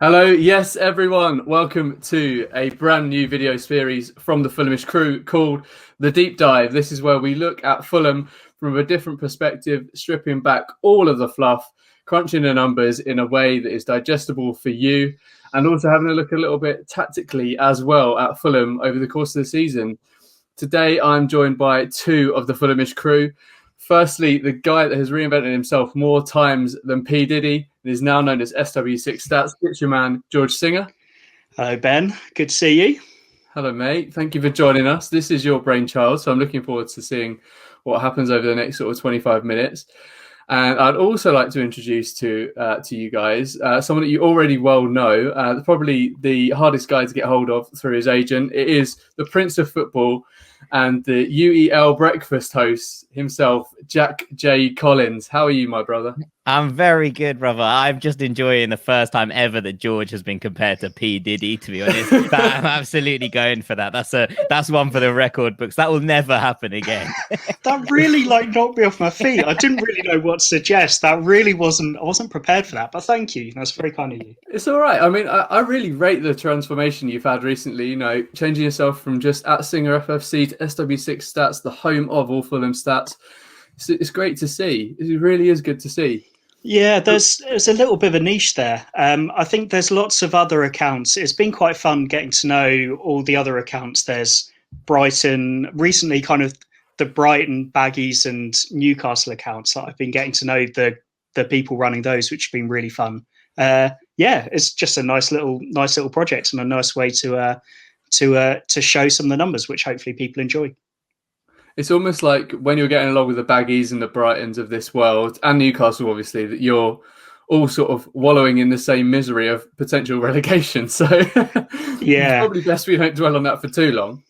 Hello, yes, everyone. Welcome to a brand new video series from the Fulhamish crew called The Deep Dive. This is where we look at Fulham from a different perspective, stripping back all of the fluff, crunching the numbers in a way that is digestible for you, and also having a look a little bit tactically as well at Fulham over the course of the season. Today, I'm joined by two of the Fulhamish crew. Firstly, the guy that has reinvented himself more times than P. Diddy and is now known as SW6 Stats. It's your man, George Singer. Hello, Ben. Good to see you. Hello, mate. Thank you for joining us. This is your brainchild, so I'm looking forward to seeing what happens over the next sort of 25 minutes. And I'd also like to introduce to you guys someone that you already well know, probably the hardest guy to get hold of through his agent. It is the Prince of Football and the UEL breakfast host himself, Jack J. Collins. How are you, my brother? I'm very good, brother. I'm just enjoying the first time ever that George has been compared to P. Diddy, to be honest. I'm absolutely going for that. That's one for the record books. That will never happen again. That really knocked me off my feet. I didn't really know what to suggest. I wasn't prepared for that, but thank you. That's very kind of you. It's all right. I mean, I really rate the transformation you've had recently, you know, changing yourself from just at Singer FFC to SW6 Stats, the home of all Fulham stats. It's great to see. It really is good to see. Yeah, there's a little bit of a niche there. I think there's lots of other accounts. It's been quite fun getting to know all the other accounts. There's Brighton, recently kind of the Brighton, Baggies and Newcastle accounts that I've been getting to know the people running those, which have been really fun. Yeah, it's just a nice little project and a nice way to show some of the numbers, which hopefully people enjoy. It's almost like when you're getting along with the Baggies and the Brightons of this world, and Newcastle, obviously, that you're all sort of wallowing in the same misery of potential relegation. So yeah, it's probably best we don't dwell on that for too long.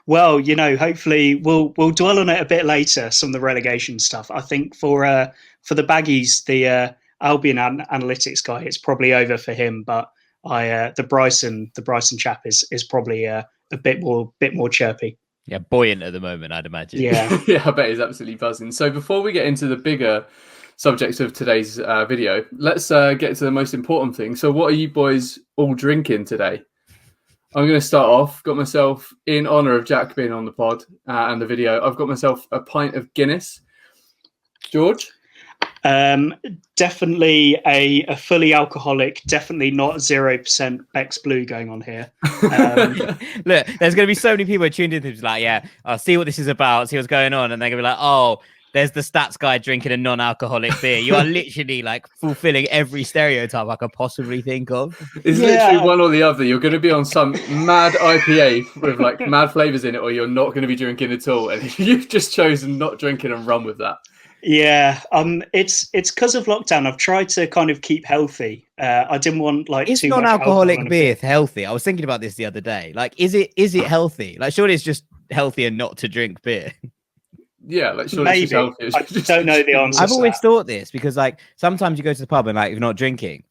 Well, you know, hopefully we'll dwell on it a bit later, some of the relegation stuff. I think for the Baggies, the Albion analytics guy, it's probably over for him. But the Bryson chap is probably a bit more chirpy. Yeah, buoyant at the moment, I'd imagine. Yeah, yeah, I bet he's absolutely buzzing. So before we get into the bigger subjects of today's video, let's get to the most important thing. So what are you boys all drinking today? I'm going to start off. Got myself, in honour of Jack being on the pod and the video, I've got myself a pint of Guinness. George? Definitely a fully alcoholic, definitely not 0% Beck's Blue going on here. Look, there's going to be so many people tuned in who's like, yeah, I'll see what this is about, see what's going on. And they're going to be like, oh, there's the stats guy drinking a non-alcoholic beer. You are literally like fulfilling every stereotype I could possibly think of. It's literally one or the other. You're going to be on some mad IPA with like mad flavors in it, or you're not going to be drinking at all. And you've just chosen not drinking and run with that. Yeah, it's because of lockdown. I've tried to kind of keep healthy. I didn't want it's too non-alcoholic beer healthy. I was thinking about this the other day. Like, is it healthy? Like, surely it's just healthier not to drink beer. Yeah, like surely maybe. It's healthy. I don't know the answer. I've always thought this because like sometimes you go to the pub and like you're not drinking.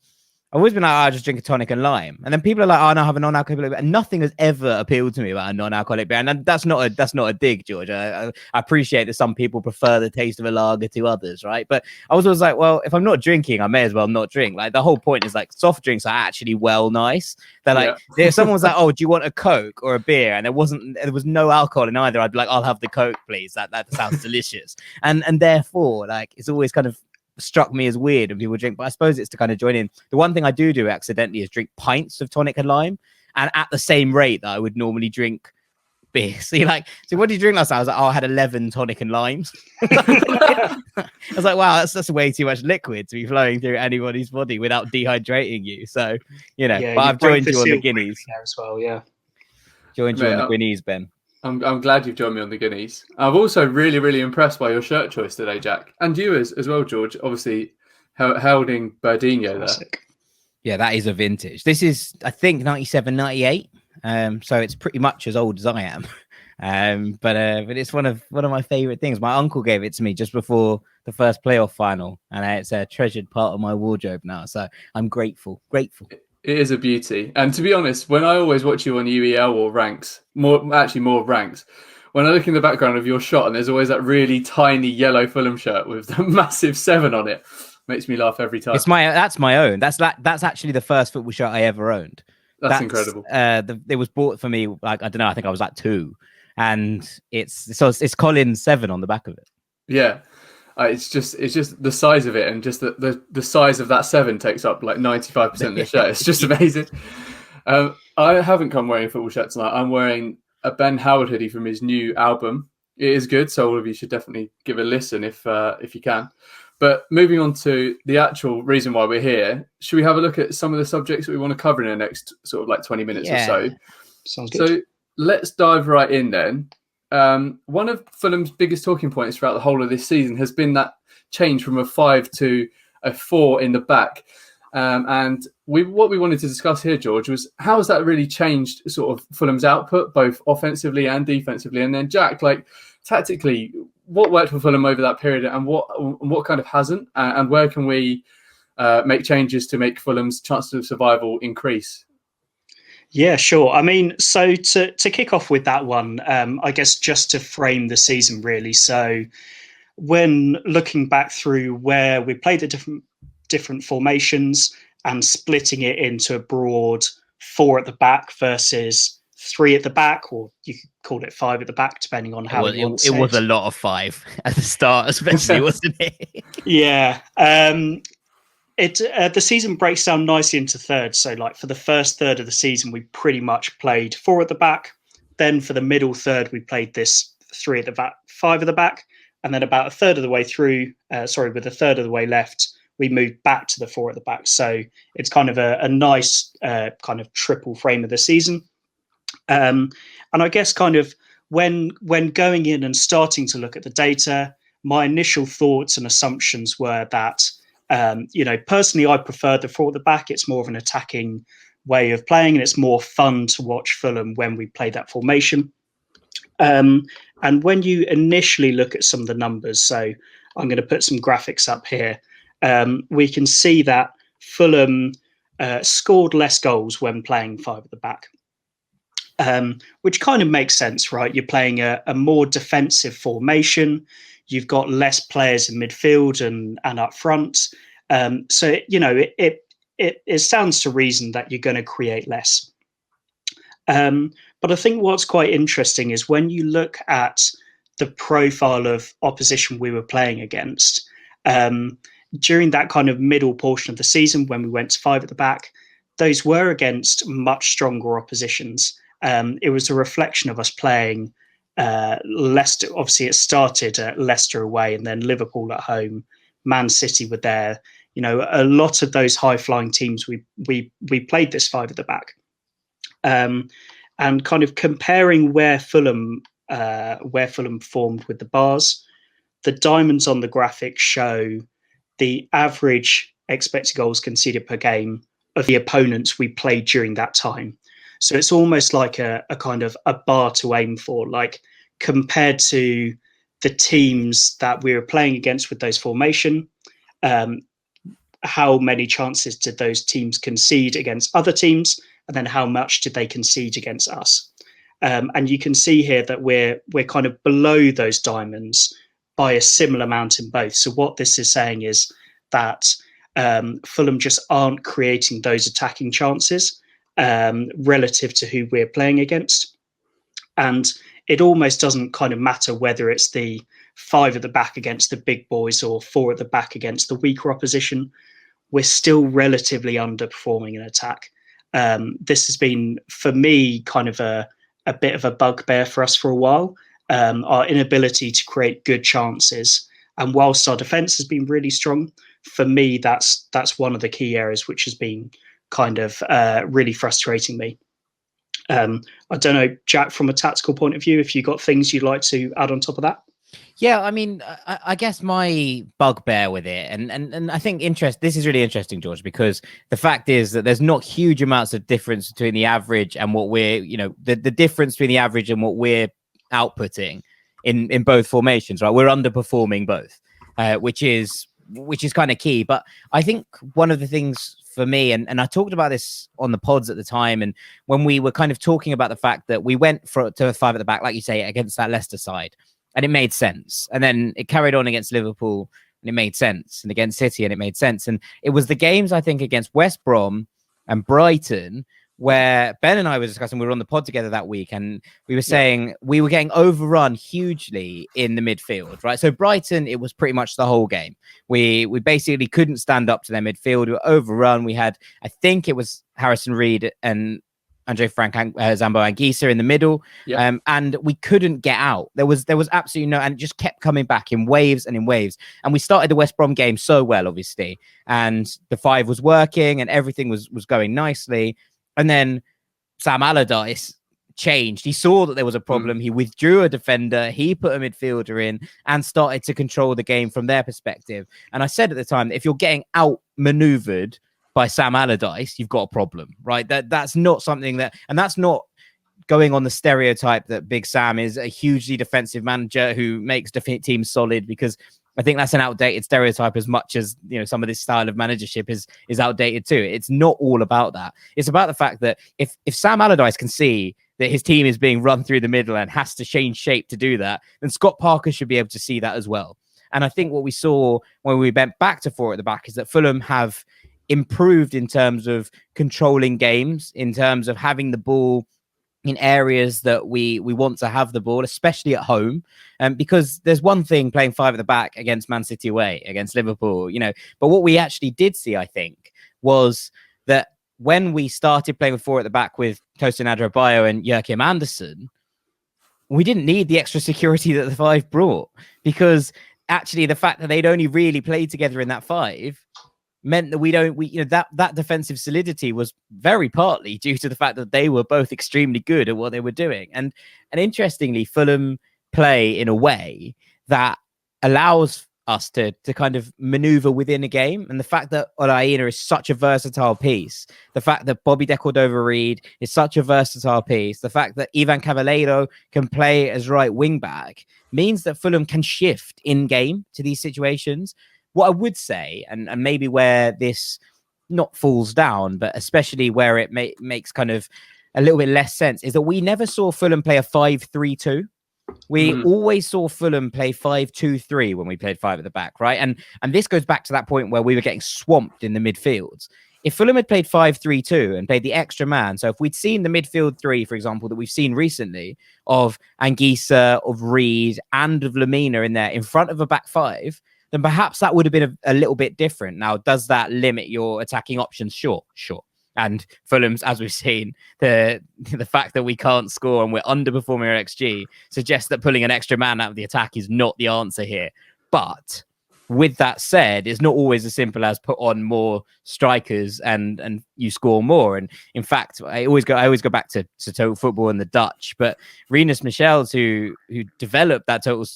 I've always been like, I just drink a tonic and lime. And then people are like, oh, no, I have a non-alcoholic beer. And nothing has ever appealed to me about a non-alcoholic beer. And that's not a dig, George. I appreciate that some people prefer the taste of a lager to others, right? But I was always like, well, if I'm not drinking, I may as well not drink. Like the whole point is like soft drinks are actually well nice. They're like, if someone was like, oh, do you want a Coke or a beer? And there was no alcohol in either. I'd be like, I'll have the Coke, please. That sounds delicious. And therefore, like, it's always kind of struck me as weird when people drink, but I suppose it's to kind of join in. The one thing I do accidentally is drink pints of tonic and lime, and at the same rate that I would normally drink beer. So you're like, so what did you drink last night? I was like, oh, I had 11 tonic and limes. I was like, wow, that's way too much liquid to be flowing through anybody's body without dehydrating you. So, you know, but I've joined you on the Guineas as well. Yeah, joined you on the Guineas, Ben. I'm glad you've joined me on the Guineas. I'm also really, really impressed by your shirt choice today, Jack. And you as well, George. Obviously, holding Berdinho there. Yeah, that is a vintage. This is, I think, 97, 98. So it's pretty much as old as I am. But it's one of my favourite things. My uncle gave it to me just before the first playoff final. And it's a treasured part of my wardrobe now. So I'm grateful. It is a beauty. And to be honest, when I always watch you on UEL or ranks, more ranks, when I look in the background of your shot and there's always that really tiny yellow Fulham shirt with the massive 7 on it, Makes me laugh every time. That's my own. That's actually the first football shirt I ever owned. That's incredible. It was bought for me, like, I don't know, I think I was like 2, and it's Colin 7 on the back of it. Yeah. It's just the size of it, and just the size of that 7 takes up like 95% of the shirt. It's just amazing. I haven't come wearing a football shirt tonight. I'm wearing a Ben Howard hoodie from his new album. It is good, so all of you should definitely give a listen if you can. But moving on to the actual reason why we're here, should we have a look at some of the subjects that we want to cover in the next sort of like 20 minutes or so? Sounds good. So let's dive right in then. One of Fulham's biggest talking points throughout the whole of this season has been that change from a 5 to a 4 in the back. And what we wanted to discuss here, George, was how has that really changed sort of Fulham's output, both offensively and defensively? And then Jack, like tactically, what worked for Fulham over that period, and what kind of hasn't, and where can we make changes to make Fulham's chances of survival increase? Yeah, sure. I mean, so to kick off with that one, I guess just to frame the season really. So when looking back through where we played the different formations and splitting it into a broad 4 at the back versus 3 at the back, or you could call it 5 at the back, depending on how you want to say it. It was a lot of 5 at the start, especially, wasn't it? Yeah. The season breaks down nicely into thirds. So like for the first third of the season, we pretty much played 4 at the back. Then for the middle third, we played this 3 at the back, 5 at the back. And then about a third of the way through, with a third of the way left, we moved back to the 4 at the back. So it's kind of a nice kind of triple frame of the season. And I guess kind of when going in and starting to look at the data, my initial thoughts and assumptions were that, personally, I prefer the 4 at the back. It's more of an attacking way of playing, and it's more fun to watch Fulham when we play that formation. And when you initially look at some of the numbers, so I'm going to put some graphics up here, we can see that Fulham scored less goals when playing 5 at the back, which kind of makes sense, right? You're playing a more defensive formation. You've got less players in midfield and up front. So, it stands to reason that you're going to create less. But I think what's quite interesting is when you look at the profile of opposition we were playing against, during that kind of middle portion of the season when we went to 5 at the back, those were against much stronger oppositions. It was a reflection of us playing Leicester. Obviously, it started at Leicester away and then Liverpool at home. Man City were there. A lot of those high-flying teams we played this 5 at the back. And kind of comparing where Fulham performed with the bars, the diamonds on the graphic show the average expected goals conceded per game of the opponents we played during that time. So it's almost like a kind of a bar to aim for, like compared to the teams that we were playing against with those formation. How many chances did those teams concede against other teams? And then how much did they concede against us? And you can see here that we're kind of below those diamonds by a similar amount in both. So what this is saying is that Fulham just aren't creating those attacking chances relative to who we're playing against. And it almost doesn't kind of matter whether it's the 5 at the back against the big boys or 4 at the back against the weaker opposition. We're still relatively underperforming in attack. This has been, for me, kind of a bit of a bugbear for us for a while. Our inability to create good chances. And whilst our defence has been really strong, for me, that's one of the key areas which has been kind of really frustrating me. I don't know, Jack, from a tactical point of view, if you've got things you'd like to add on top of that. Yeah, I mean, I guess my bugbear with it, and I think this is really interesting, George, because the fact is that there's not huge amounts of difference between the average and what we're, the difference between the average and what we're outputting in both formations, right? We're underperforming both, which is kind of key. But I think one of the things for me, and I talked about this on the pods at the time, and when we were kind of talking about the fact that we went to a 5 at the back, like you say, against that Leicester side, and it made sense. And then it carried on against Liverpool, and it made sense, and against City, and it made sense. And it was the games, I think, against West Brom and Brighton where Ben and I were discussing, we were on the pod together that week, and we were saying we were getting overrun hugely in the midfield, right? So Brighton, it was pretty much the whole game. We basically couldn't stand up to their midfield. We were overrun. We had, I think it was Harrison Reed and Andre Frank Zambo Anguissa in the middle, and we couldn't get out. There was absolutely no, and it just kept coming back in waves and in waves. And we started the West Brom game so well, obviously, and the 5 was working and everything was going nicely. And then Sam Allardyce changed. He saw that there was a problem. He withdrew a defender. He put a midfielder in and started to control the game from their perspective. And I said at the time, that if you're getting outmaneuvered by Sam Allardyce, you've got a problem, right? That's not something that, and that's not going on the stereotype that Big Sam is a hugely defensive manager who makes teams solid, because I think that's an outdated stereotype as much as, you know, some of this style of managership is outdated too. It's not all about that. It's about the fact that if Sam Allardyce can see that his team is being run through the middle and has to change shape to do that, then Scott Parker should be able to see that as well. And I think what we saw when we went back to 4 at the back is that Fulham have improved in terms of controlling games, in terms of having the ball in areas that we want to have the ball, especially at home. Because there's one thing playing 5 at the back against Man City away, against Liverpool, you know, but what we actually did see, I think, was that when we started playing with 4 at the back with Tosin Adarabioyo and Joachim Andersen, we didn't need the extra security that the 5 brought, because actually the fact that they'd only really played together in that 5 meant that that defensive solidity was very partly due to the fact that they were both extremely good at what they were doing. And interestingly, Fulham play in a way that allows us to kind of maneuver within a game. And the fact that Olaina is such a versatile piece, the fact that Bobby De Cordova-Reid is such a versatile piece, the fact that Ivan Cavaleiro can play as right wing back means that Fulham can shift in game to these situations. What I would say, and maybe where this not falls down, but especially where it makes kind of a little bit less sense, is that we never saw Fulham play a 5-3-2. We always saw Fulham play 5-2-3 when we played 5 at the back, right? And this goes back to that point where we were getting swamped in the midfields. If Fulham had played 5-3-2 and played the extra man, so if we'd seen the midfield 3, for example, that we've seen recently of Anguissa, of Reed, and of Lamina in there in front of a back 5, then perhaps that would have been a little bit different. Now, does that limit your attacking options? Sure. And Fulham's, as we've seen, the fact that we can't score and we're underperforming our XG suggests that pulling an extra man out of the attack is not the answer here. But with that said, it's not always as simple as put on more strikers and you score more. And in fact, I always go back to Total Football and the Dutch, but Rinus Michels, who developed that total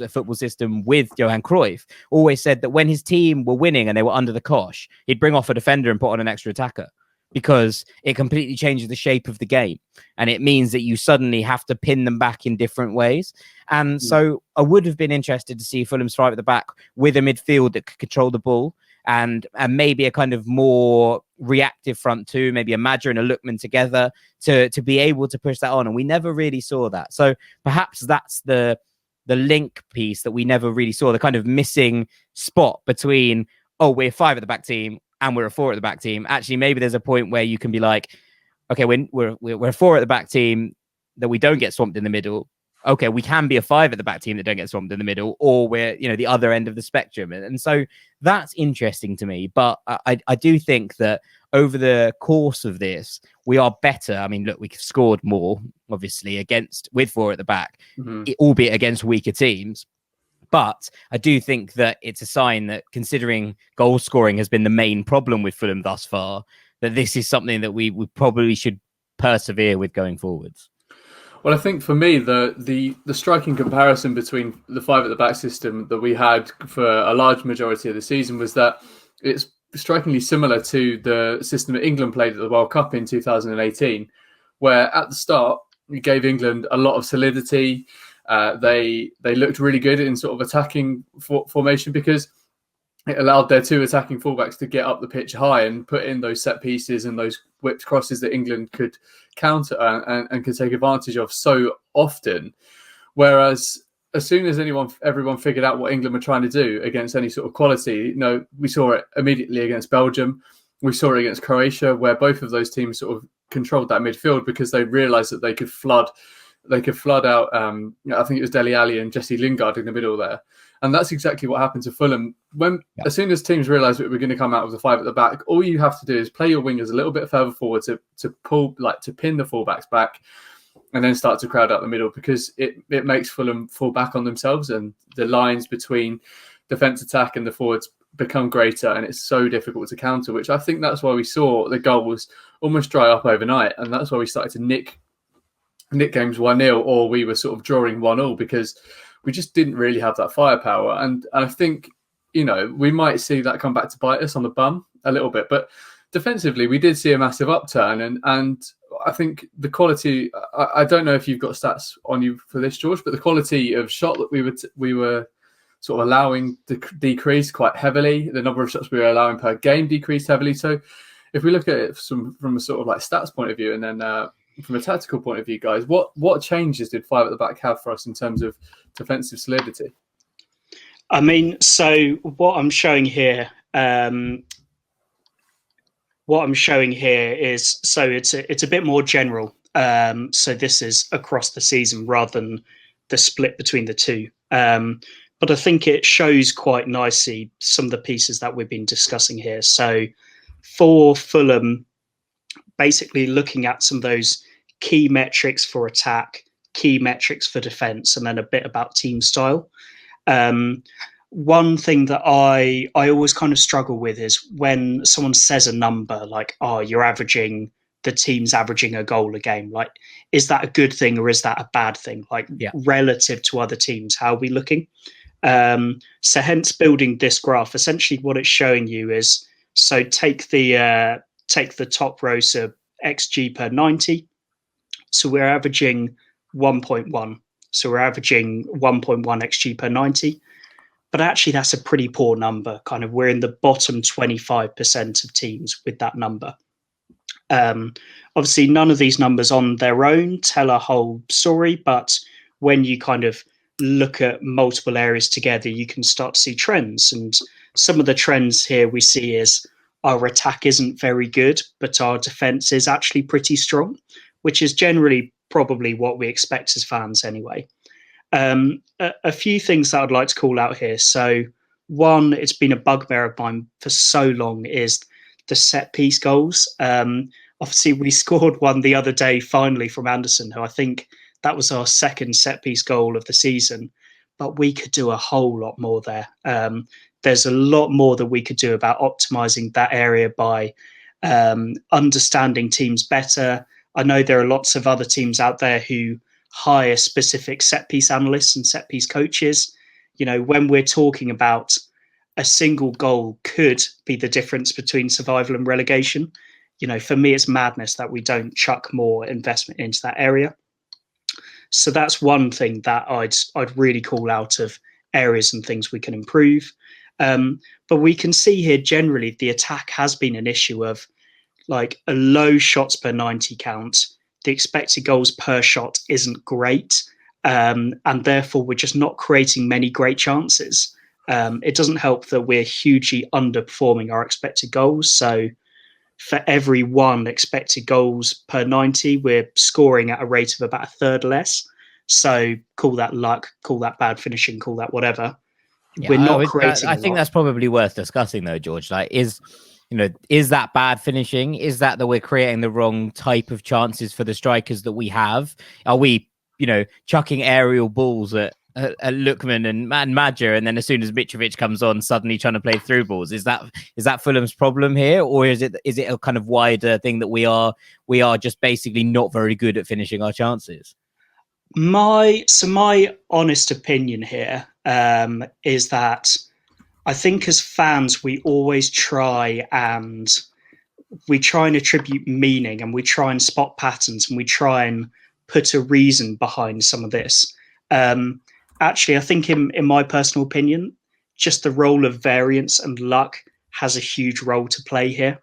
football system with Johan Cruyff, always said that when his team were winning and they were under the cosh, he'd bring off a defender and put on an extra attacker, because it completely changes the shape of the game. And it means that you suddenly have to pin them back in different ways. And so I would have been interested to see Fulham's 5 at the back with a midfield that could control the ball and maybe a kind of more reactive front 2, maybe a Madger and a Lookman together to be able to push that on. And we never really saw that. So perhaps that's the link piece that we never really saw, the kind of missing spot between, oh, we're 5 at the back team and we're a 4 at the back team. Actually, maybe there's a point where you can be like, okay, we're a 4 at the back team that we don't get swamped in the middle. Okay, we can be a 5 at the back team that don't get swamped in the middle, or we're, the other end of the spectrum. And so that's interesting to me. But I do think that over the course of this, we are better. I mean, look, we've scored more, obviously, with 4 at the back, albeit against weaker teams. But I do think that it's a sign that, considering goal scoring has been the main problem with Fulham thus far, that this is something that we probably should persevere with going forwards. Well, I think for me, the striking comparison between the 5 at the back system that we had for a large majority of the season was that it's strikingly similar to the system that England played at the World Cup in 2018, where at the start we gave England a lot of solidity. They looked really good in sort of attacking formation, because it allowed their 2 attacking fullbacks to get up the pitch high and put in those set pieces and those whipped crosses that England could counter and could take advantage of so often. Whereas as soon as everyone figured out what England were trying to do against any sort of quality, we saw it immediately against Belgium. We saw it against Croatia, where both of those teams sort of controlled that midfield because they realised that they could flood out. I think it was Dele Alli and Jesse Lingard in the middle there, and that's exactly what happened to Fulham. As soon as teams realised that we're going to come out with a 5 at the back, all you have to do is play your wingers a little bit further forward to pin the fullbacks back, and then start to crowd out the middle, because it makes Fulham fall back on themselves, and the lines between defence, attack, and the forwards become greater, and it's so difficult to counter. Which I think that's why we saw the goals almost dry up overnight, and that's why we started to nick games 1-0, or we were sort of drawing 1-1, because we just didn't really have that firepower. And I think, we might see that come back to bite us on the bum a little bit. But defensively, we did see a massive upturn. And I think the quality, I don't know if you've got stats on you for this, George, but the quality of shot that we were sort of allowing decreased quite heavily. The number of shots we were allowing per game decreased heavily. So if we look at it from a sort of like stats point of view, and then from a tactical point of view, guys, what changes did 5 at the back have for us in terms of defensive solidity? I mean, so what I'm showing here is, so it's a bit more general. So this is across the season rather than the split between the two. But I think it shows quite nicely some of the pieces that we've been discussing here. So for Fulham, basically looking at some of those key metrics for attack, key metrics for defense, and then a bit about team style. One thing that I always kind of struggle with is when someone says a number like, oh, the team's averaging a goal a game. Like, is that a good thing or is that a bad thing? Like, relative to other teams, how are we looking? So hence building this graph, essentially what it's showing you is, so take the top row, so XG per 90. So we're averaging 1.1. So we're averaging 1.1 XG per 90. But actually, that's a pretty poor number. Kind of, we're in the bottom 25% of teams with that number. Obviously, none of these numbers on their own tell a whole story, but when you kind of look at multiple areas together, you can start to see trends. And some of the trends here we see is our attack isn't very good, but our defense is actually pretty strong, which is generally probably what we expect as fans anyway. A few things that I'd like to call out here. So one, it's been a bugbear of mine for so long, is the set piece goals. Obviously, we scored one the other day, finally, from Anderson, who I think that was our second set piece goal of the season, but we could do a whole lot more there. There's a lot more that we could do about optimizing that area by understanding teams better. I know there are lots of other teams out there who hire specific set piece analysts and set piece coaches. When we're talking about a single goal could be the difference between survival and relegation, for me, it's madness that we don't chuck more investment into that area. So that's one thing that I'd really call out of areas and things we can improve. But we can see here generally the attack has been an issue of like a low shots per 90 count. The expected goals per shot isn't great. And therefore, we're just not creating many great chances. It doesn't help that we're hugely underperforming our expected goals. So for every 1 expected goals per 90, we're scoring at a rate of about a third less. So call that luck, call that bad finishing, call that whatever. Yeah, we're not creating. I think that's probably worth discussing, though, George. Like, is that bad finishing? Is that we're creating the wrong type of chances for the strikers that we have? Are we, chucking aerial balls at Lookman and Madger, and then as soon as Mitrovic comes on, suddenly trying to play through balls? Is that Fulham's problem here, or is it a kind of wider thing that we are just basically not very good at finishing our chances? My honest opinion here is that I think as fans we always try and attribute meaning, and we try and spot patterns, and we try and put a reason behind some of this. Actually, I think in my personal opinion, just the role of variance and luck has a huge role to play here.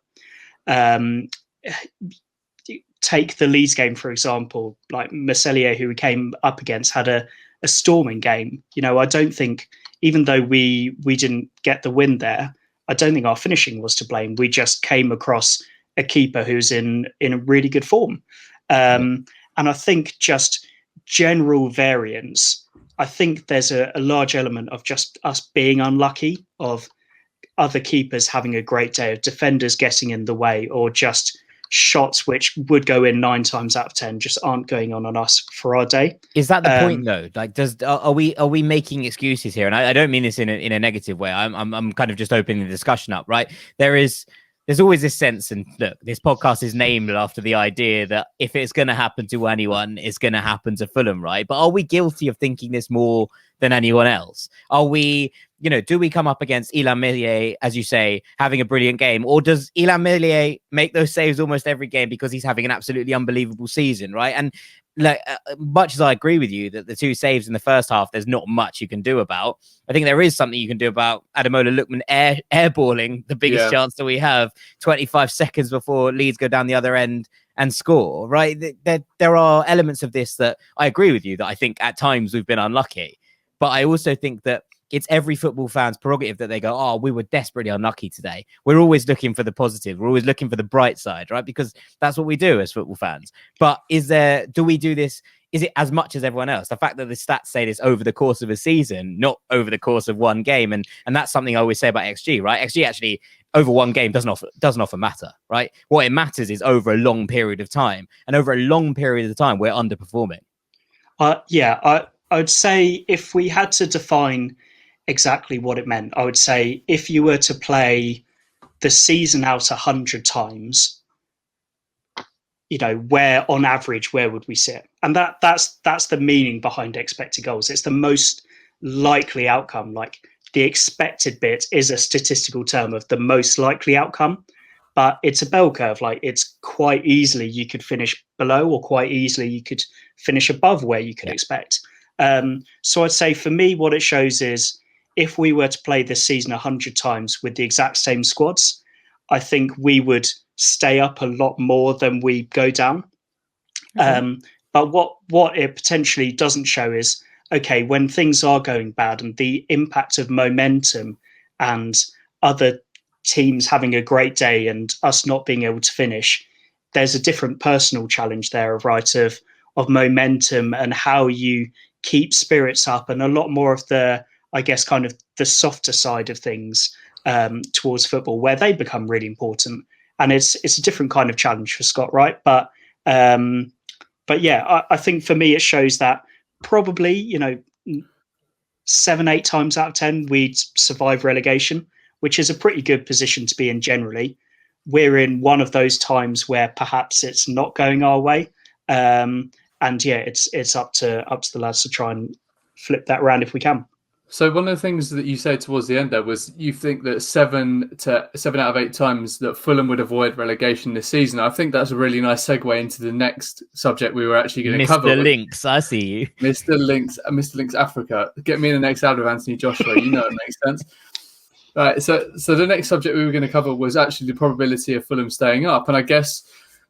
Take the Leeds game, for example. Like Meselier, who we came up against, had a a storming game. I don't think, even though we didn't get the win there, I don't think our finishing was to blame. We just came across a keeper who's in a really good form. And I think just general variance, I think there's a large element of just us being unlucky, of other keepers having a great day, of defenders getting in the way, or just shots which would go in 9 times out of 10 just aren't going on us for our day. Is that the point though? Like, are we making excuses here? And I don't mean this in a negative way. I'm kind of just opening the discussion up, right? There's always this sense, and look, this podcast is named after the idea that if it's going to happen to anyone, it's going to happen to Fulham, right? But are we guilty of thinking this more than anyone else? Are we, do we come up against Illan Meslier, as you say, having a brilliant game? Or does Illan Meslier make those saves almost every game because he's having an absolutely unbelievable season, right? And like, much as I agree with you that the 2 saves in the first half, there's not much you can do about. I think there is something you can do about Ademola Lookman airballing the biggest chance that we have 25 seconds before Leeds go down the other end and score, right? There are elements of this that I agree with you that I think at times we've been unlucky. But I also think that it's every football fan's prerogative that they go, oh, we were desperately unlucky today. We're always looking for the positive. We're always looking for the bright side, right? Because that's what we do as football fans. But do we do this? Is it as much as everyone else? The fact that the stats say this over the course of a season, not over the course of one game. And that's something I always say about XG, right? XG actually over one game doesn't often matter, right? What it matters is over a long period of time. And over a long period of time, we're underperforming. I would say if we had to define exactly what it meant, I would say if you were to play the season out 100 times, where on average, where would we sit? And that's the meaning behind expected goals. It's the most likely outcome. Like, the expected bit is a statistical term of the most likely outcome, but it's a bell curve. Like, it's quite easily you could finish below, or quite easily you could finish above where you could expect. So I'd say for me, what it shows is if we were to play this season 100 times with the exact same squads, I think we would stay up a lot more than we go down. Okay. But what it potentially doesn't show is, okay, when things are going bad and the impact of momentum and other teams having a great day and us not being able to finish, there's a different personal challenge there of momentum and how you keep spirits up, and a lot more of the, I guess, kind of the softer side of things towards football, where they become really important. And it's a different kind of challenge for Scott, right? But yeah, I think for me, it shows that probably, 7-8 times out of 10, we'd survive relegation, which is a pretty good position to be in generally. We're in one of those times where perhaps it's not going our way. And yeah, it's up to the lads to try and flip that around if we can. So one of the things that you said towards the end there was you think that 7 out of 8 times that Fulham would avoid relegation this season. I think that's a really nice segue into the next subject we were actually going to cover. Mr. Links, I see you. Mr. Links Africa. Get me in the next ad of Anthony Joshua. You know it makes sense. Right. So the next subject we were going to cover was actually the probability of Fulham staying up. And I guess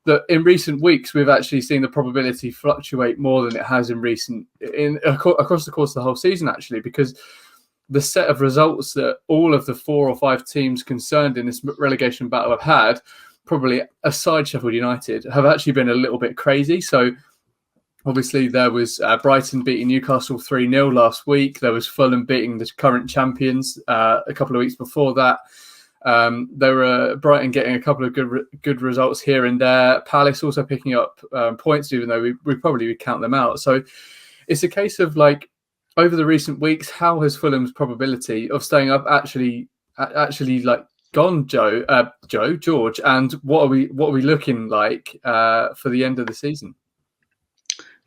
that in recent weeks, we've actually seen the probability fluctuate more than it has across the course of the whole season, actually, because the set of results that all of the 4 or 5 teams concerned in this relegation battle have had, probably aside Sheffield United, have actually been a little bit crazy. So obviously there was Brighton beating Newcastle 3-0 last week. There was Fulham beating the current champions a couple of weeks before that. There were Brighton getting a couple of good results here and there. Palace also picking up points, even though we probably would count them out. So it's a case of, like, over the recent weeks, how has Fulham's probability of staying up actually like gone, George, and what are we looking like for the end of the season?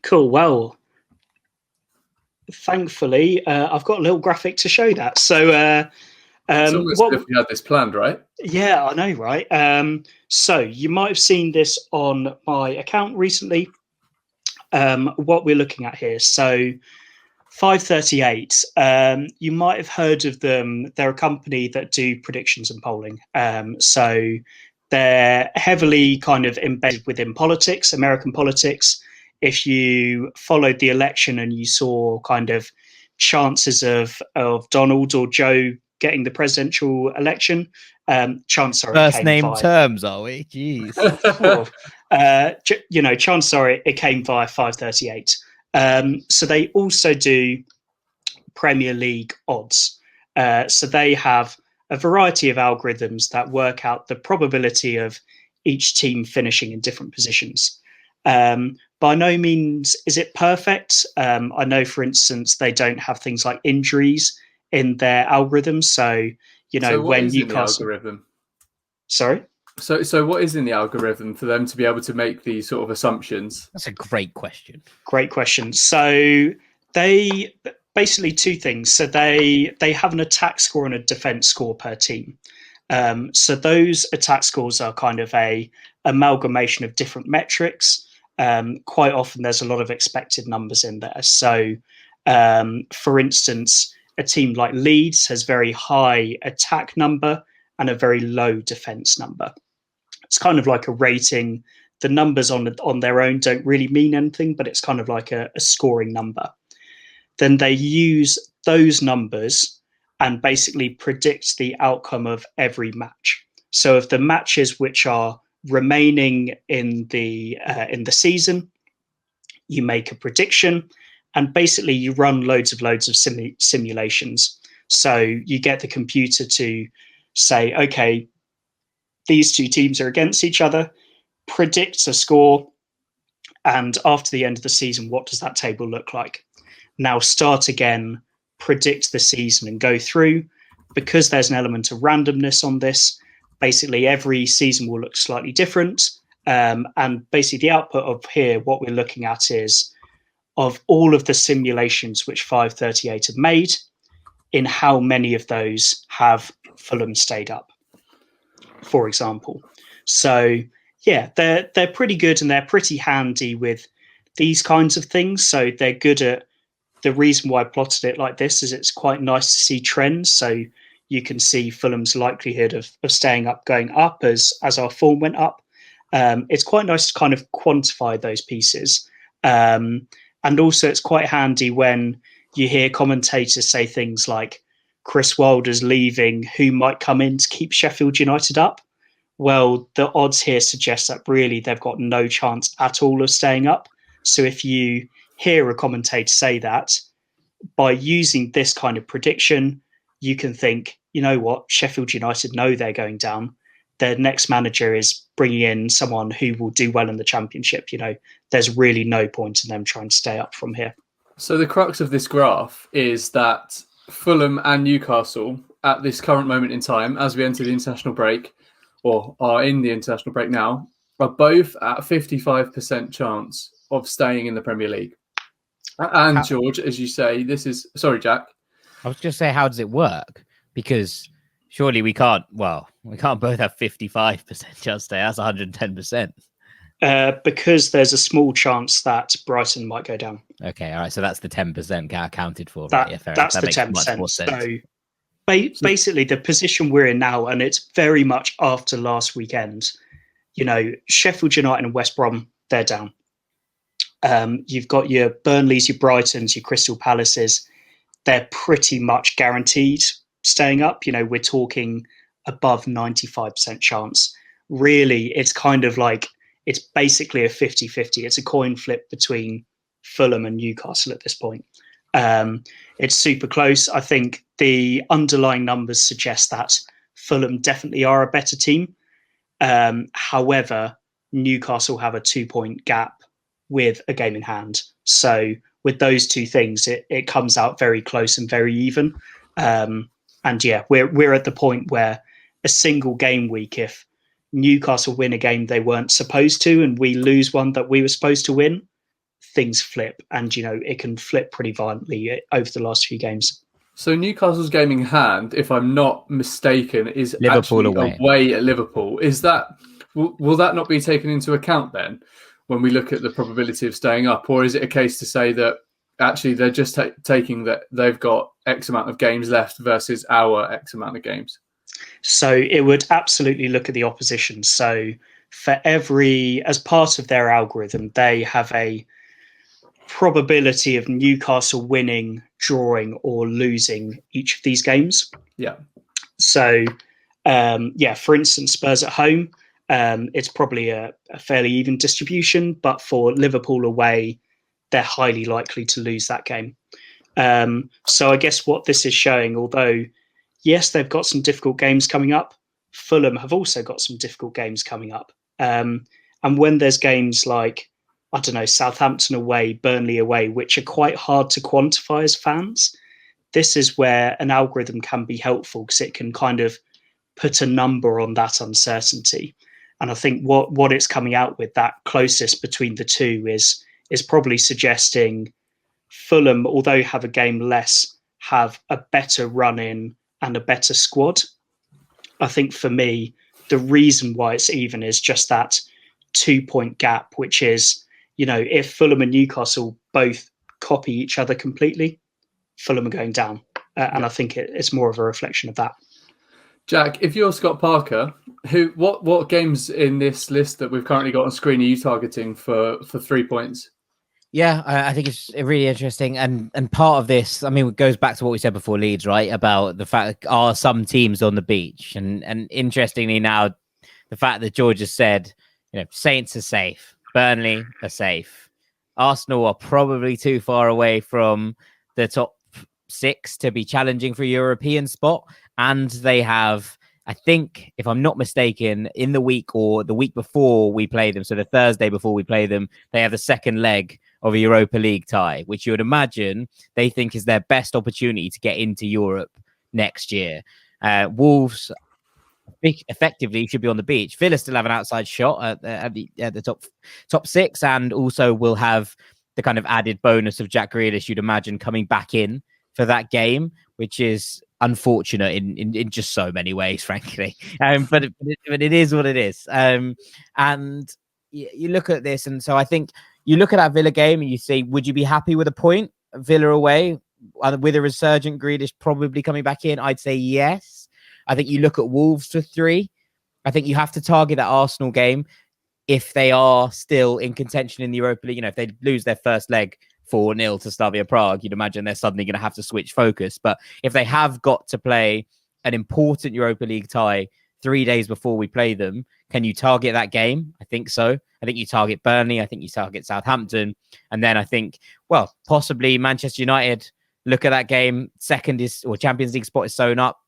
Cool. Well, thankfully, I've got a little graphic to show that. So. It's almost as if we had this planned, right? Yeah, I know, right? So you might have seen this on my account recently. What we're looking at here. So 538, you might have heard of them. They're a company that do predictions and polling. So they're heavily kind of embedded within politics, American politics. if you followed the election and you saw kind of chances of Donald or Joe getting the presidential election, chance are First it came name via, terms, are we? Jeez. chance are it came via 538. So they also do Premier League odds. So they have a variety of algorithms that work out the probability of each team finishing in different positions. By no means is it perfect. I know, for instance, they don't have things like injuries in their algorithms. So, So what when is in the Newcastle... algorithm? Sorry? So what is in the algorithm for them to be able to make these sort of assumptions? That's a great question. Great question. So they basically two things. So they have an attack score and a defense score per team. So those attack scores are kind of a amalgamation of different metrics. Quite often there's a lot of expected numbers in there. So for instance, a team like Leeds has very high attack number and a very low defense number. It's kind of like a rating. The numbers on their own don't really mean anything, but it's kind of like a scoring number. Then they use those numbers and basically predict the outcome of every match. So if the matches which are remaining in the season, you make a prediction, and basically you run loads of simulations. So you get the computer to say, okay, these two teams are against each other, predicts a score, and after the end of the season, what does that table look like? Now start again, predict the season and go through. Because there's an element of randomness on this, basically every season will look slightly different. And basically the output of here, what we're looking at is of all of the simulations which 538 have made, in how many of those have Fulham stayed up, for example. So yeah, they're pretty good and they're pretty handy with these kinds of things. So they're good at... The reason why I plotted it like this is it's quite nice to see trends. So you can see Fulham's likelihood of staying up going up as our form went up. It's quite nice to kind of quantify those pieces. And also it's quite handy when you hear commentators say things like Chris Wilder's leaving, who might come in to keep Sheffield United up. Well, the odds here suggest that really they've got no chance at all of staying up. So if you hear a commentator say that, by using this kind of prediction, you can think, you know what, Sheffield United know they're going down. Their next manager is bringing in someone who will do well in the Championship. There's really no point in them trying to stay up from here. So the crux of this graph is that Fulham and Newcastle, at this current moment in time, as we enter the international break, or are in the international break now, are both at 55% chance of staying in the Premier League. And George, as you say, this is... Sorry, Jack. I was just saying, how does it work? Because surely we can't both have 55% chance stay. That's 110%. Because there's a small chance that Brighton might go down. Okay, all right. So that's the 10% accounted for. That's that the 10%. So basically, the position we're in now, and it's very much after last weekend, Sheffield United and West Brom, they're down. You've got your Burnleys, your Brightons, your Crystal Palaces. They're pretty much guaranteed staying up. We're talking above 95% chance. Really, it's kind of like, it's basically a 50-50. It's a coin flip between Fulham and Newcastle at this point. It's super close. I think the underlying numbers suggest that Fulham definitely are a better team. However, Newcastle have a 2-point gap with a game in hand. So with those two things, it comes out very close and very even. And yeah, we're at the point where a single game week, if Newcastle win a game they weren't supposed to and we lose one that we were supposed to win, things flip. And, it can flip pretty violently over the last few games. So Newcastle's game in hand, if I'm not mistaken, is Liverpool actually away at Liverpool. Is that... Will that not be taken into account then when we look at the probability of staying up? Or is it a case to say that actually they're just taking that they've got X amount of games left versus our X amount of games? So it would absolutely look at the opposition. So for as part of their algorithm, they have a probability of Newcastle winning, drawing, or losing each of these games. Yeah. So, for instance, Spurs at home, it's probably a fairly even distribution, but for Liverpool away, they're highly likely to lose that game. So I guess what this is showing, although, yes, they've got some difficult games coming up, Fulham have also got some difficult games coming up. And when there's games like, I don't know, Southampton away, Burnley away, which are quite hard to quantify as fans, this is where an algorithm can be helpful because it can kind of put a number on that uncertainty. And I think what it's coming out with, that closest between the two, is probably suggesting Fulham, although have a game less, have a better run-in and a better squad. I think for me, the reason why it's even is just that 2-point gap, which is, if Fulham and Newcastle both copy each other completely, Fulham are going down. And I think it's more of a reflection of that. Jack, if you're Scott Parker, what games in this list that we've currently got on screen are you targeting for 3 points? Yeah, I think it's really interesting. And part of this, I mean, it goes back to what we said before Leeds, right? About the fact that are some teams on the beach. And interestingly now, the fact that George has said, Saints are safe, Burnley are safe. Arsenal are probably too far away from the top 6 to be challenging for a European spot. And they have, I think, if I'm not mistaken, in the week or the week before we play them, so the Thursday before we play them, they have the second leg of a Europa League tie, which you would imagine they think is their best opportunity to get into Europe next year. Wolves effectively should be on the beach. Villa still have an outside shot at the top 6, and also will have the kind of added bonus of Jack Grealish, you'd imagine, coming back in for that game, which is unfortunate in just so many ways, frankly. But it is what it is. And you look at this, and so I think you look at that Villa game and you say, would you be happy with a point? Villa away with a resurgent Grealish probably coming back in? I'd say yes. I think you look at Wolves for 3. I think you have to target that Arsenal game if they are still in contention in the Europa League. If they lose their first leg 4-0 to Slavia Prague, you'd imagine they're suddenly going to have to switch focus. But if they have got to play an important Europa League tie 3 days before we play them, can you target that game? I think so. I think you target Burnley. I think you target Southampton. And then I think, possibly Manchester United, look at that game. Champions League spot is sewn up.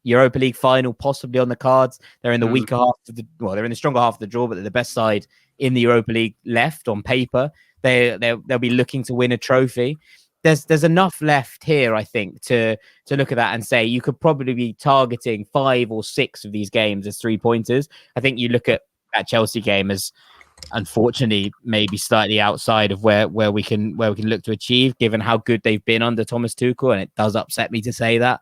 Europa League final possibly on the cards. They're in the weaker half of they're in the stronger half of the draw, but they're the best side in the Europa League left on paper. They'll be looking to win a trophy. There's enough left here, I think, to look at that and say you could probably be targeting 5 or 6 of these games as 3-pointers. I think you look at that Chelsea game as, unfortunately, maybe slightly outside of where we can look to achieve, given how good they've been under Thomas Tuchel, and it does upset me to say that.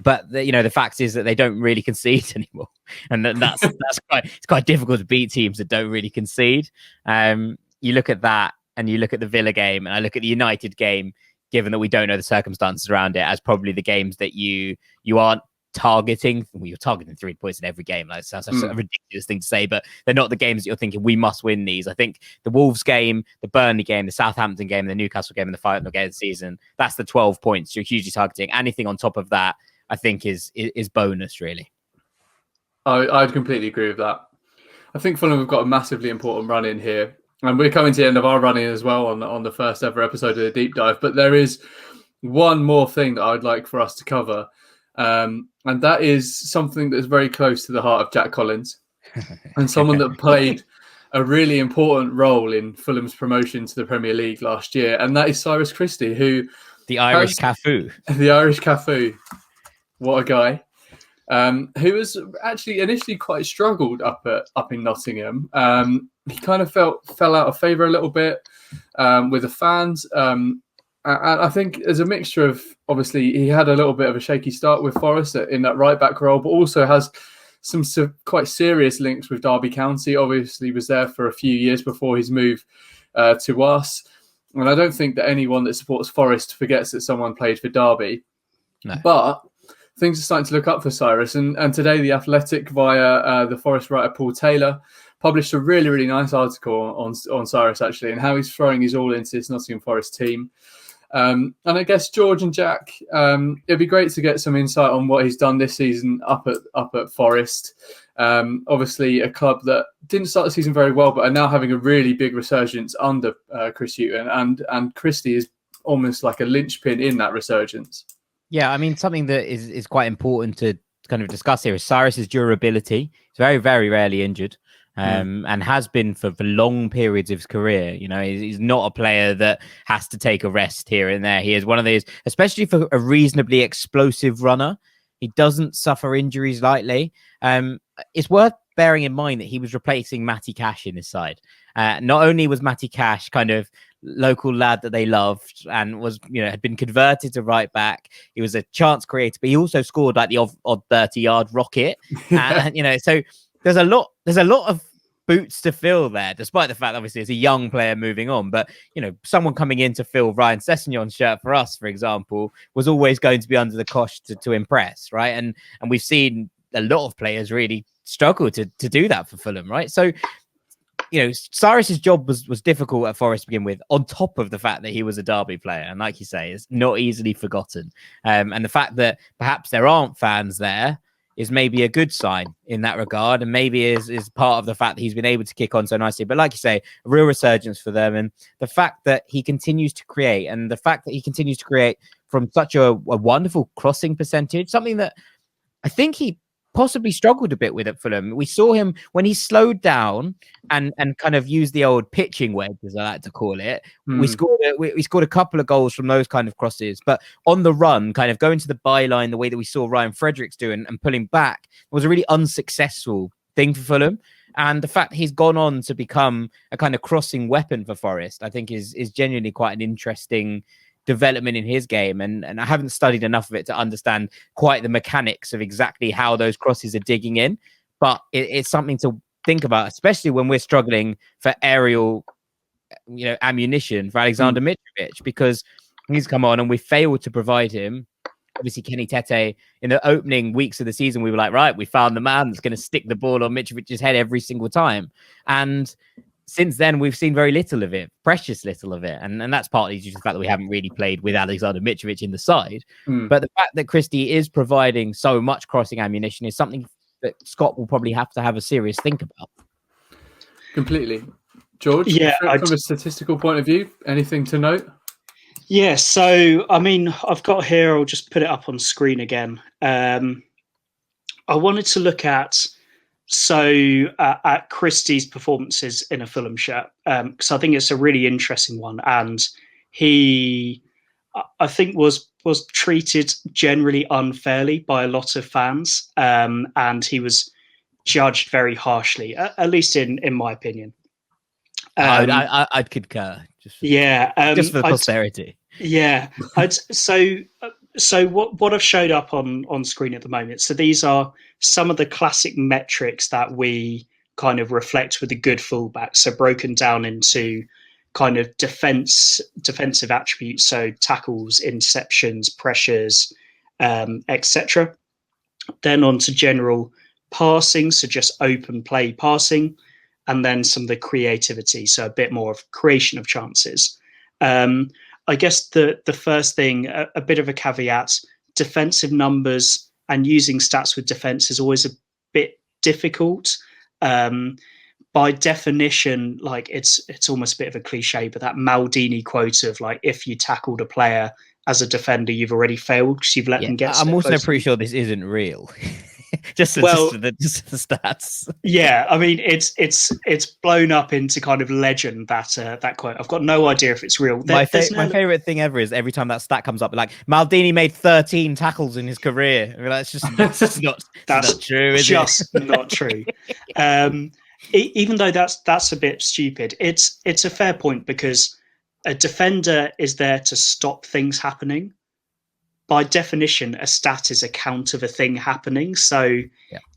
But the fact is that they don't really concede anymore, and that's quite difficult to beat teams that don't really concede. You look at that, and you look at the Villa game, and I look at the United game, given that we don't know the circumstances around it, as probably the games that you aren't targeting. Well, you're targeting 3 points in every game. Like, sounds a ridiculous thing to say, but they're not the games that you're thinking we must win these. I think the Wolves game, the Burnley game, the Southampton game, the Newcastle game, and the final game of the season, that's the 12 points you're hugely targeting. Anything on top of that, I think is bonus, really. I'd completely agree with that. I think Fulham have got a massively important run in here, and we're coming to the end of our running as well on the first ever episode of the Deep Dive. But there is one more thing that I'd like for us to cover, and that is something that's very close to the heart of Jack Collins, and someone that played a really important role in Fulham's promotion to the Premier League last year, and that is Cyrus Christie, who the Irish Cafu. The Irish Cafu. What a guy. Who was actually initially quite struggled up in Nottingham. He kind of fell out of favour a little bit with the fans. And I think there's a mixture of, obviously, he had a little bit of a shaky start with Forest in that right-back role, but also has some quite serious links with Derby County. Obviously, he was there for a few years before his move to us. And I don't think that anyone that supports Forest forgets that someone played for Derby. No. But things are starting to look up for Cyrus. And today, The Athletic, via the Forest writer Paul Taylor, published a really, really nice article on Cyrus, actually, and how he's throwing his all into this Nottingham Forest team. And I guess George and Jack, it'd be great to get some insight on what he's done this season up at Forest. Obviously, a club that didn't start the season very well, but are now having a really big resurgence under Christie, and Christie is almost like a linchpin in that resurgence. Yeah, I mean, something that is quite important to kind of discuss here is Cyrus's durability. He's very, very rarely injured. And has been for long periods of his career. You know, he's not a player that has to take a rest here and there. He is one of these, especially for a reasonably explosive runner. He doesn't suffer injuries lightly. It's worth bearing in mind that he was replacing Matty Cash in this side. Not only was Matty Cash kind of local lad that they loved and was, had been converted to right back. He was a chance creator, but he also scored like the odd 30-yard rocket. And, so there's a lot of boots to fill there, despite the fact, obviously, it's a young player moving on. But, someone coming in to fill Ryan Sessegnon's shirt for us, for example, was always going to be under the cosh to impress, right? And we've seen a lot of players really struggle to do that for Fulham, right? So, Cyrus's job was difficult at Forest to begin with, on top of the fact that he was a Derby player. And like you say, it's not easily forgotten. And the fact that perhaps there aren't fans there is maybe a good sign in that regard, and maybe is part of the fact that he's been able to kick on so nicely. But like you say, a real resurgence for them, and the fact that he continues to create, and the fact that he continues to create from such a wonderful crossing percentage, something that I think he possibly struggled a bit with at Fulham. We saw him when he slowed down and kind of used the old pitching wedge, as I like to call it. We scored a couple of goals from those kind of crosses, but on the run, kind of going to the byline the way that we saw Ryan Fredericks do and pulling back was a really unsuccessful thing for Fulham. And the fact that he's gone on to become a kind of crossing weapon for Forest, I think is genuinely quite an interesting development in his game, and I haven't studied enough of it to understand quite the mechanics of exactly how those crosses are digging in, but it's something to think about, especially when we're struggling for aerial ammunition for Alexander Mitrovic, because he's come on and we failed to provide him. Obviously, Kenny Tete, in the opening weeks of the season, we were like, right, we found the man that's going to stick the ball on Mitrovic's head every single time, and since then, we've seen very little of it, precious little of it. And that's partly due to the fact that we haven't really played with Alexander Mitrovic in the side. But the fact that Christie is providing so much crossing ammunition is something that Scott will probably have to have a serious think about. Completely. George, from a statistical point of view, anything to note? Yeah, so, I mean, I've got here, I'll just put it up on screen again. I wanted to look at Christie's performances in a Fulham shirt, because I think it's a really interesting one, and he, I think, was treated generally unfairly by a lot of fans, and he was judged very harshly, at least in my opinion. I'd concur. Just for posterity. So what I've showed up on screen at the moment, so these are some of the classic metrics that we kind of reflect with a good fullback, so broken down into kind of defensive attributes, so tackles, interceptions, pressures, etc. Then on to general passing, so just open play passing, and then some of the creativity, so a bit more of creation of chances. I guess the first thing, a bit of a caveat, defensive numbers and using stats with defense is always a bit difficult. By definition, like it's almost a bit of a cliche, but that Maldini quote of like, if you tackled a player as a defender, you've already failed because you've let them get. I'm also pretty sure this isn't real. just the stats. Yeah, I mean it's blown up into kind of legend, that quote. I've got no idea if it's real. My favorite thing ever is every time that stat comes up, like Maldini made 13 tackles in his career. I mean, that's not true. Is just not true. Even though that's a bit stupid, it's a fair point, because a defender is there to stop things happening. By definition, a stat is a count of a thing happening. So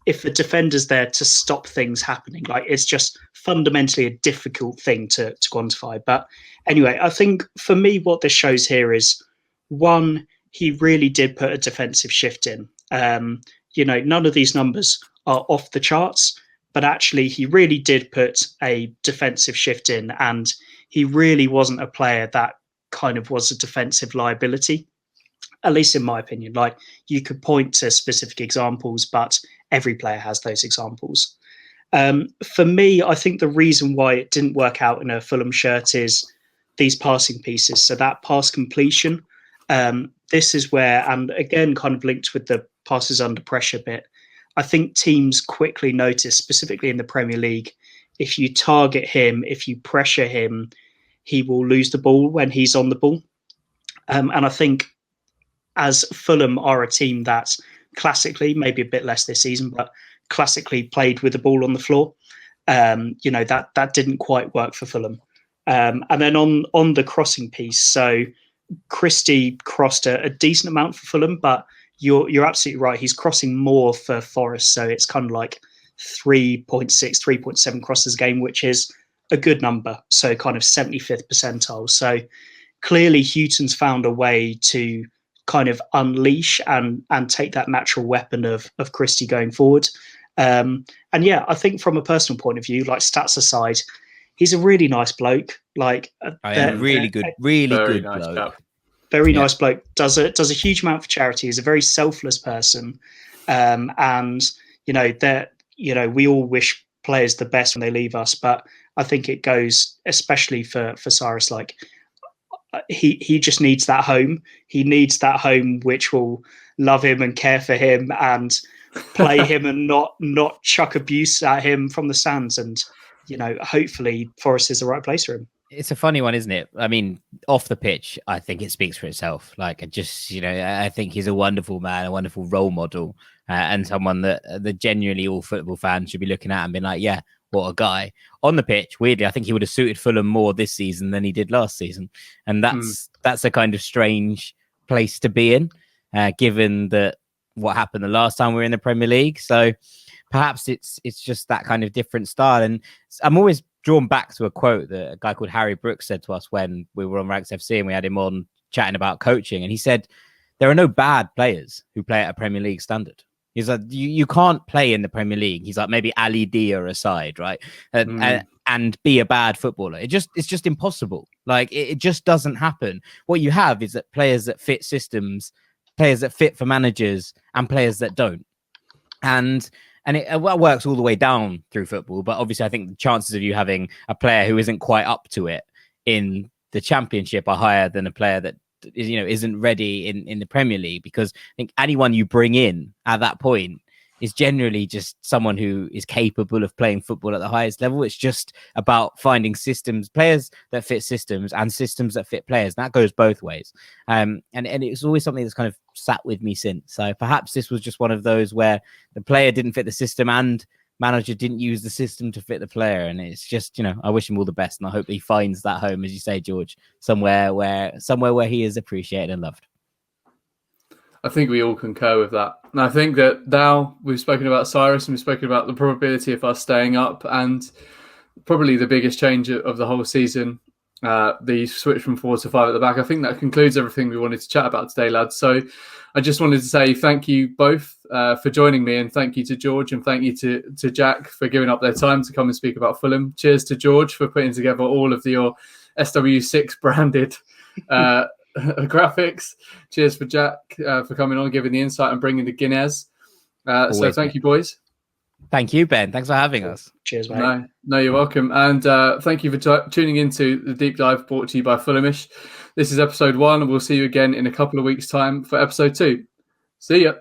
if a defender's there to stop things happening, like, it's just fundamentally a difficult thing to quantify. But anyway, I think for me, what this shows here is, one, he really did put a defensive shift in. None of these numbers are off the charts, but actually he really did put a defensive shift in, and he really wasn't a player that kind of was a defensive liability, at least in my opinion. Like, you could point to specific examples, but every player has those examples. For me, I think the reason why it didn't work out in a Fulham shirt is these passing pieces. So that pass completion, this is where, and again, kind of linked with the passes under pressure bit, I think teams quickly notice, specifically in the Premier League, if you target him, if you pressure him, he will lose the ball when he's on the ball. And I think as Fulham are a team that classically, maybe a bit less this season, but classically played with the ball on the floor, that didn't quite work for Fulham. And then on the crossing piece, so Christie crossed a decent amount for Fulham, but you're absolutely right. He's crossing more for Forest, so it's kind of like 3.6, 3.7 crosses a game, which is a good number. So kind of 75th percentile. So clearly Houghton's found a way to kind of unleash and take that natural weapon of Christie going forward. And yeah, I think from a personal point of view, like stats aside, he's a really nice bloke. Like really good nice bloke. chap. Very nice bloke. Does a huge amount for charity. He's a very selfless person, and we all wish players the best when they leave us. But I think it goes especially for Cyrus. Like he just needs that home. He needs that home which will love him and care for him and play him and not chuck abuse at him from the stands. And hopefully Forest is the right place for him. It's a funny one, isn't it? I mean, off the pitch, I think it speaks for itself. Like, I think he's a wonderful man, a wonderful role model, and someone that genuinely all football fans should be looking at and being like, yeah, what a guy. On the pitch, weirdly, I think he would have suited Fulham more this season than he did last season. And that's a kind of strange place to be in, given that what happened the last time we were in the Premier League. So perhaps it's just that kind of different style. And I'm always drawn back to a quote that a guy called Harry Brooks said to us when we were on Ranks FC and we had him on chatting about coaching. And he said, there are no bad players who play at a Premier League standard. He's like, you can't play in the Premier League. He's like, maybe Ali Dia aside, right? And be a bad footballer. It's just impossible. Like, it just doesn't happen. What you have is that players that fit systems, players that fit for managers, and players that don't. And it works all the way down through football. But obviously, I think the chances of you having a player who isn't quite up to it in the Championship are higher than a player that isn't ready in the Premier League, because I think anyone you bring in at that point is generally just someone who is capable of playing football at the highest level. It's just about finding systems, players that fit systems and systems that fit players. And that goes both ways. And it's always something that's kind of sat with me since. So perhaps this was just one of those where the player didn't fit the system and manager didn't use the system to fit the player. And it's just, I wish him all the best. And I hope he finds that home, as you say, George, somewhere where he is appreciated and loved. I think we all concur with that. And I think that now we've spoken about Cyrus and we've spoken about the probability of us staying up, and probably the biggest change of the whole season, the switch from 4 to 5 at the back. I think that concludes everything we wanted to chat about today, lads. So I just wanted to say thank you both for joining me, and thank you to George, and thank you to Jack for giving up their time to come and speak about Fulham. Cheers to George for putting together all of your SW6 branded graphics. Cheers for Jack for coming on, giving the insight and bringing the Guinness. So thank you, boys. Thank you, Ben. Thanks for having us. Cheers, mate. No, you're welcome. And thank you for tuning into the Deep Dive, brought to you by Fulhamish. This is episode 1, and we'll see you again in a couple of weeks' time for episode 2. See ya.